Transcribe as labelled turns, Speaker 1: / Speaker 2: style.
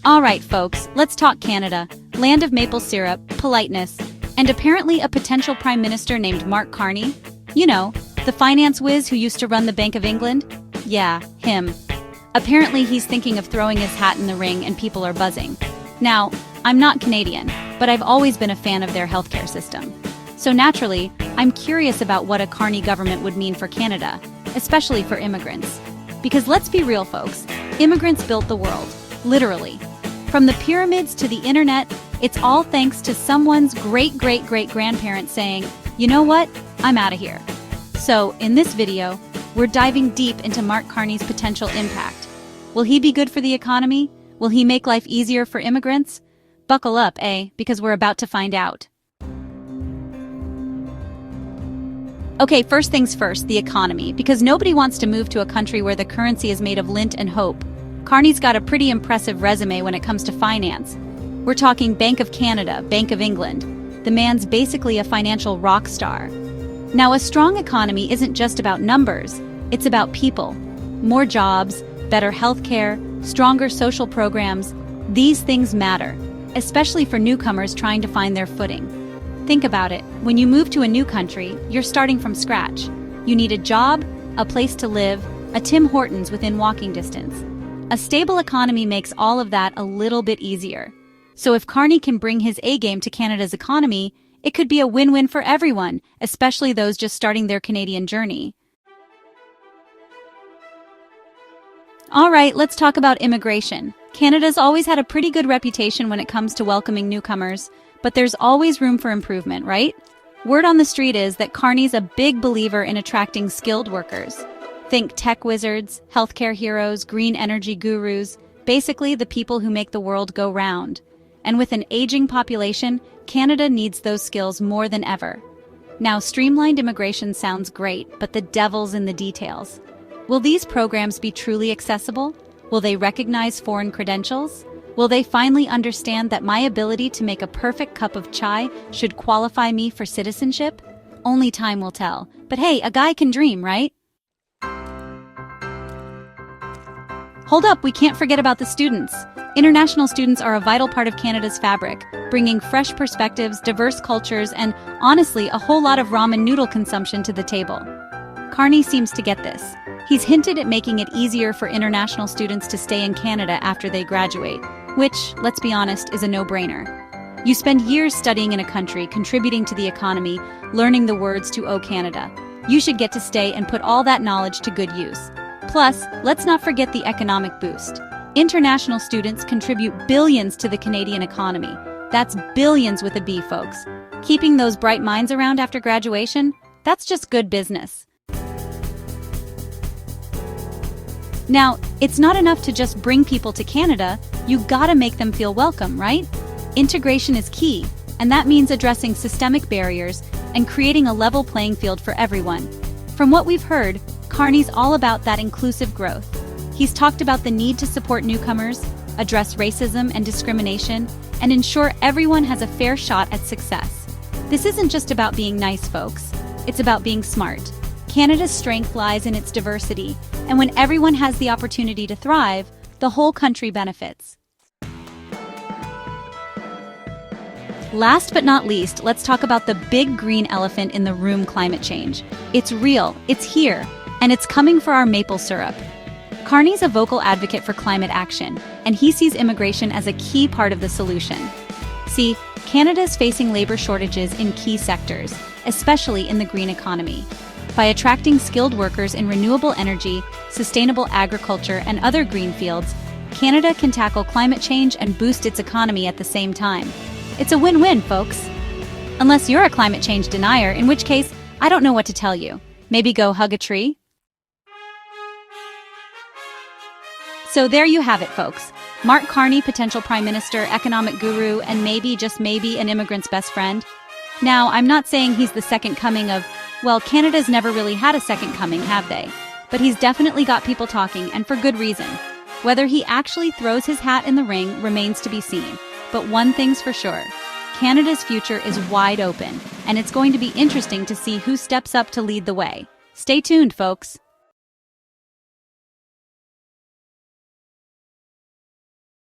Speaker 1: All right, folks, let's talk Canada, land of maple syrup, politeness, and apparently a potential prime minister named Mark Carney. You know, the finance whiz who used to run the Bank of England? Yeah, him. Apparently he's thinking of throwing his hat in the ring and people are buzzing. Now, I'm not Canadian, but I've always been a fan of their healthcare system. So naturally, I'm curious about what a Carney government would mean for Canada, especially for immigrants. Because let's be real, folks, immigrants built the world, literally. From the pyramids to the internet, it's all thanks to someone's great-great-great-grandparents saying, you know what, I'm out of here. So, in this video, we're diving deep into Mark Carney's potential impact. Will he be good for the economy? Will he make life easier for immigrants? Buckle up, because we're about to find out. Okay, first things first, the economy, because nobody wants to move to a country where the currency is made of lint and hope. Carney's got a pretty impressive resume when it comes to finance. We're talking Bank of Canada, Bank of England. The man's basically a financial rock star. Now, a strong economy isn't just about numbers, it's about people. More jobs, better healthcare, stronger social programs, these things matter, especially for newcomers trying to find their footing. Think about it, when you move to a new country, you're starting from scratch. You need a job, a place to live, a Tim Hortons within walking distance. A stable economy makes all of that a little bit easier. So if Carney can bring his A-game to Canada's economy, it could be a win-win for everyone, especially those just starting their Canadian journey. All right, let's talk about immigration. Canada's always had a pretty good reputation when it comes to welcoming newcomers, but there's always room for improvement, right? Word on the street is that Carney's a big believer in attracting skilled workers. Think tech wizards, healthcare heroes, green energy gurus, basically the people who make the world go round. And with an aging population, Canada needs those skills more than ever. Now, streamlined immigration sounds great, but the devil's in the details. Will these programs be truly accessible? Will they recognize foreign credentials? Will they finally understand that my ability to make a perfect cup of chai should qualify me for citizenship? Only time will tell. But hey, a guy can dream, right? Hold up, we can't forget about the students. International students are a vital part of Canada's fabric, bringing fresh perspectives, diverse cultures, and, honestly, a whole lot of ramen noodle consumption to the table. Carney seems to get this. He's hinted at making it easier for international students to stay in Canada after they graduate, which, let's be honest, is a no-brainer. You spend years studying in a country, contributing to the economy, learning the words to "Oh Canada." You should get to stay and put all that knowledge to good use. Plus, let's not forget the economic boost. International students contribute billions to the Canadian economy. That's billions with a B, folks. Keeping those bright minds around after graduation, that's just good business. Now, it's not enough to just bring people to Canada, you gotta make them feel welcome, right? Integration is key, and that means addressing systemic barriers and creating a level playing field for everyone. From what we've heard, Carney's all about that inclusive growth. He's talked about the need to support newcomers, address racism and discrimination, and ensure everyone has a fair shot at success. This isn't just about being nice, folks. It's about being smart. Canada's strength lies in its diversity, and when everyone has the opportunity to thrive, the whole country benefits. Last but not least, let's talk about the big green elephant in the room: climate change. It's real, it's here, and it's coming for our maple syrup. Carney's a vocal advocate for climate action, and he sees immigration as a key part of the solution. See, Canada is facing labor shortages in key sectors, especially in the green economy. By attracting skilled workers in renewable energy, sustainable agriculture, and other green fields, Canada can tackle climate change and boost its economy at the same time. It's a win-win, folks. Unless you're a climate change denier, in which case, I don't know what to tell you. Maybe go hug a tree? So there you have it, folks. Mark Carney, potential prime minister, economic guru, and maybe, just maybe, an immigrant's best friend. Now, I'm not saying he's the second coming of, well, Canada's never really had a second coming, have they? But he's definitely got people talking, and for good reason. Whether he actually throws his hat in the ring remains to be seen. But one thing's for sure. Canada's future is wide open, and it's going to be interesting to see who steps up to lead the way. Stay tuned, folks.